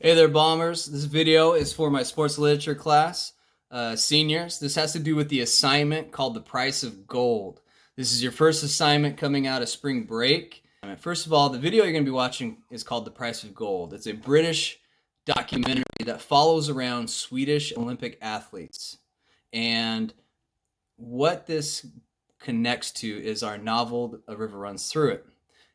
Hey there, Bombers. This video is for my sports literature class, seniors. This has to do with the assignment called The Price of Gold. This is your first assignment coming out of spring break. First of all, the video you're going to be watching is called The Price of Gold. It's a British documentary that follows around Swedish Olympic athletes. And what this connects to is our novel, A River Runs Through It.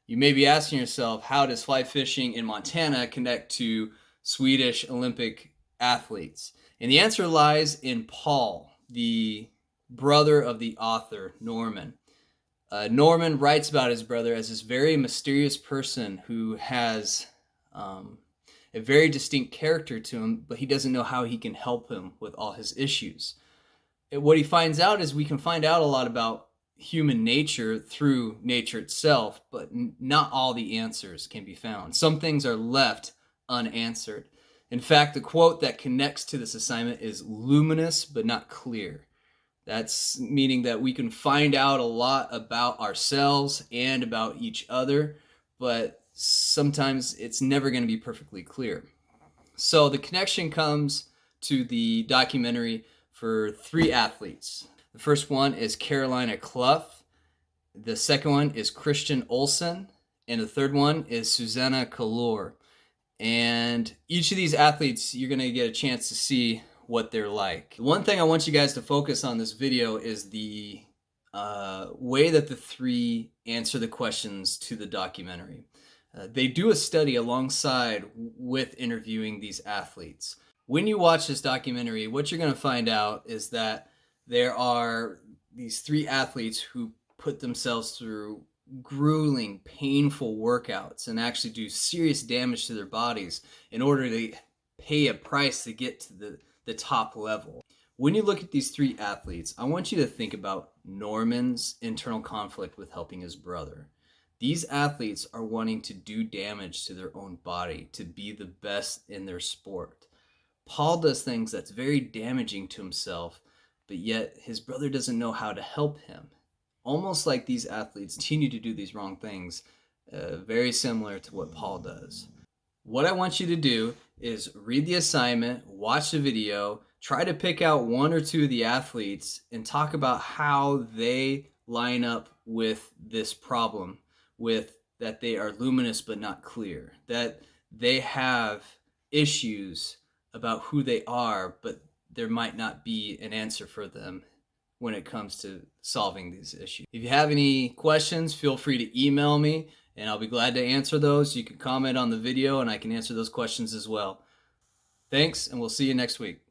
You may be asking yourself, how does fly fishing in Montana connect to Swedish Olympic athletes? And the answer lies in Paul, the brother of the author, Norman. Norman writes about his brother as this very mysterious person who has a very distinct character to him, but he doesn't know how he can help him with all his issues. And what he finds out is we can find out a lot about human nature through nature itself, but not all the answers can be found. Some things are left unanswered. In fact, the quote that connects to this assignment is luminous but not clear. That's meaning that we can find out a lot about ourselves and about each other, but sometimes it's never going to be perfectly clear. So the connection comes to the documentary for three athletes. The first one is Carolina Clough. The second one is Christian Olsen. And the third one is Susanna Kalor. And each of these athletes, you're going to get a chance to see what they're like. One thing I want you guys to focus on this video is the way that the three answer the questions to the documentary. They do a study alongside with interviewing these athletes. When you watch this documentary, what you're going to find out is that there are these three athletes who put themselves through grueling, painful workouts and actually do serious damage to their bodies in order to pay a price to get to the top level. When you look at these three athletes, I want you to think about Norman's internal conflict with helping his brother. These athletes are wanting to do damage to their own body, to be the best in their sport. Paul does things that's very damaging to himself, but yet his brother doesn't know how to help him. Almost like these athletes continue to do these wrong things, very similar to what Paul does. What I want you to do is read the assignment, watch the video, try to pick out one or two of the athletes and talk about how they line up with this problem, with that they are luminous but not clear, that they have issues about who they are, but there might not be an answer for them when it comes to solving these issues. If you have any questions, feel free to email me and I'll be glad to answer those. You can comment on the video and I can answer those questions as well. Thanks, and we'll see you next week.